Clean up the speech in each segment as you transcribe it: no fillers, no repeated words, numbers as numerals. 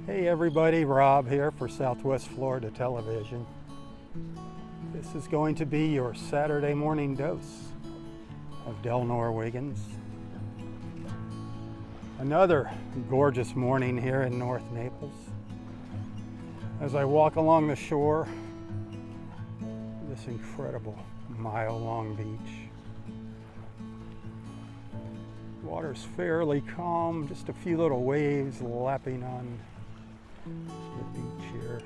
Hey everybody, Rob here for Southwest Florida Television. This is going to be your Saturday morning dose of Delnor-Wiggins. Another gorgeous morning here in North Naples. As I walk along the shore, this incredible mile-long beach. Water's fairly calm, just a few little waves lapping on the beach here.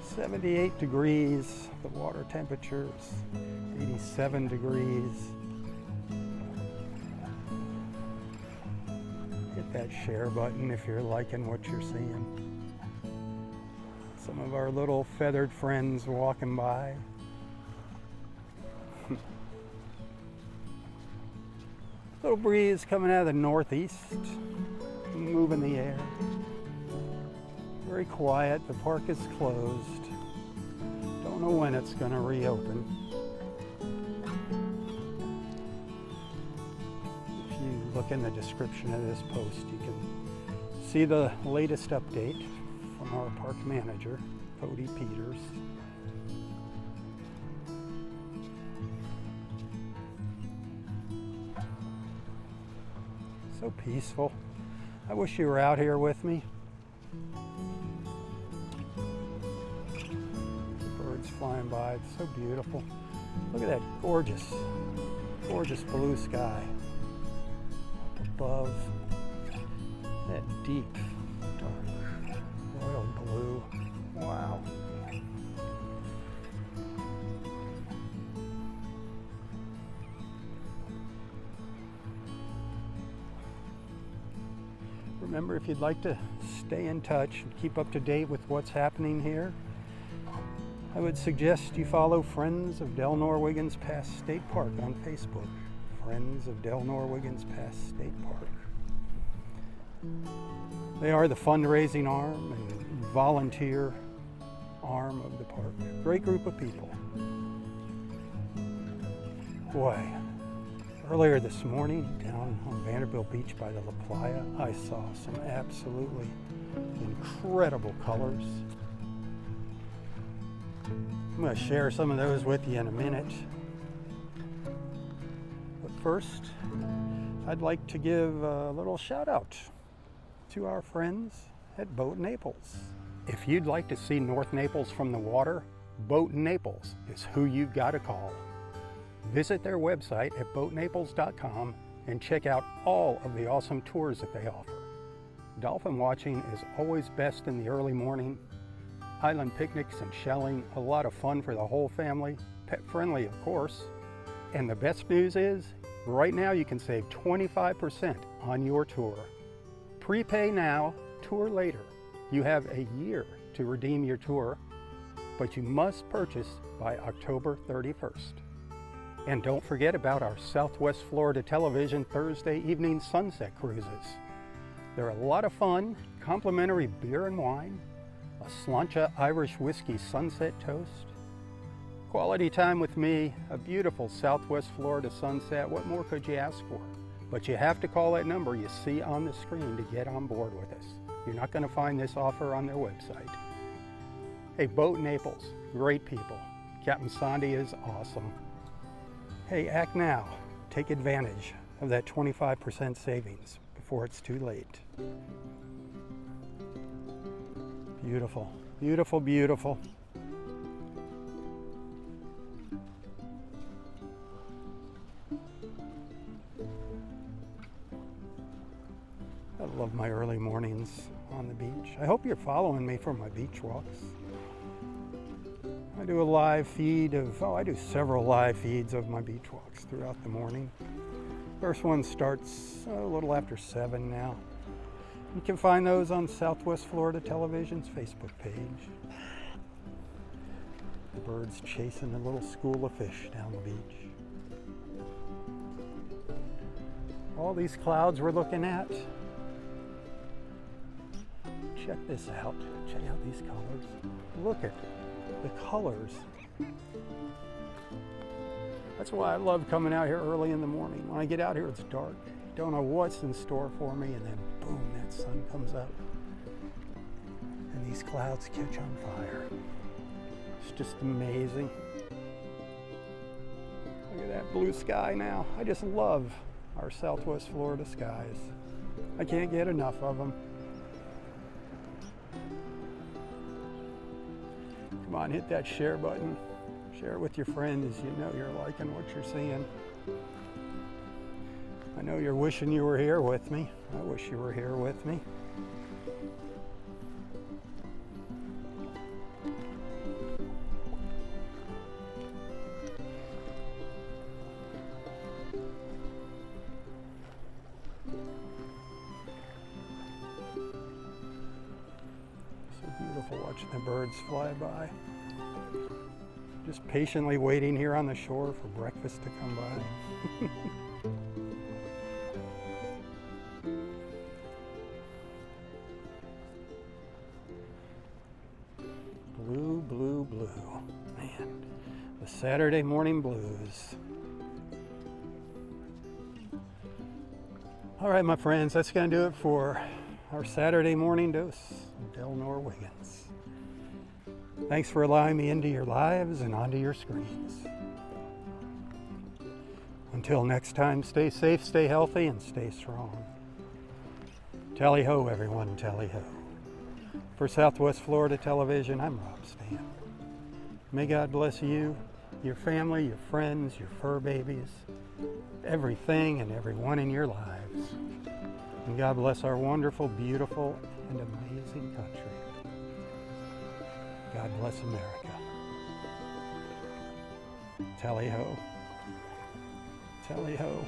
"78 degrees, the water temperature's 87 degrees. Hit that share button if you're liking what you're seeing. Some of our little feathered friends walking by. Little breeze coming out of the northeast, moving the air. Very quiet. The park is closed. Don't know when it's going to reopen. If you look in the description of this post, you can see the latest update from our park manager, CODY Peters. So peaceful. I wish you were out here with me. Birds flying by, it's so beautiful. Look at that gorgeous, gorgeous blue sky up above. That deep, dark, royal blue. Wow. Remember, if you'd like to stay in touch and keep up to date with what's happening here, I would suggest you follow Friends of Delnor-Wiggins Pass State Park on Facebook. Friends of Delnor-Wiggins Pass State Park. They are the fundraising arm and volunteer arm of the park. Great group of people. Boy, earlier this morning down on Vanderbilt Beach by the La Playa, I saw some absolutely incredible colors. I'm going to share some of those with you in a minute. But first, I'd like to give a little shout out to our friends at Boat Naples. If you'd like to see North Naples from the water, Boat Naples is who you've got to call. Visit their website at boatnaples.com and check out all of the awesome tours that they offer. Dolphin watching is always best in the early morning. Island picnics and shelling, a lot of fun for the whole family, pet friendly of course. And the best news is, right now you can save 25% on your tour. Prepay now, tour later. You have a year to redeem your tour, but you must purchase by October 31st. And don't forget about our Southwest Florida Television Thursday evening sunset cruises. They're a lot of fun, complimentary beer and wine, a Slancha Irish whiskey sunset toast, quality time with me, a beautiful Southwest Florida sunset. What more could you ask for? But you have to call that number you see on the screen to get on board with us. You're not going to find this offer on their website. Hey, Boat Naples, great people. Captain Sandy is awesome. Hey, act now. Take advantage of that 25% savings before it's too late. Beautiful, beautiful, beautiful. I love my early mornings on the beach. I hope you're following me for my beach walks. I do a live feed of, I do several live feeds of my beach walks throughout the morning. First one starts a little after 7 now. You can find those on Southwest Florida Television's Facebook page. The birds chasing a little school of fish down the beach. All these clouds we're looking at. Check this out. Check out these colors. Look at the colors That's why I love coming out here early in the morning. When I get out here, it's dark. Don't know what's in store for me, and then boom, that sun comes up. And these clouds catch on fire. It's just amazing. Look at that blue sky now. I just love our Southwest Florida skies. I can't get enough of them. Come on, hit that share button. Share it with your friends. You know you're liking what you're seeing. I know you're wishing you were here with me. I wish you were here with me. So beautiful watching the birds fly by. Just patiently waiting here on the shore for breakfast to come by. Blue, blue, blue. Man, the Saturday morning blues. All right, my friends, that's going to do it for our Saturday morning dose of Delnor-Wiggins. Thanks for allowing me into your lives and onto your screens. Until next time, stay safe, stay healthy, and stay strong. Tally-ho, everyone, tally-ho. For Southwest Florida Television, I'm Robb. May God bless you, your family, your friends, your fur babies, everything and everyone in your lives. And God bless our wonderful, beautiful, and amazing country. God bless America. Tally-ho. Tally-ho.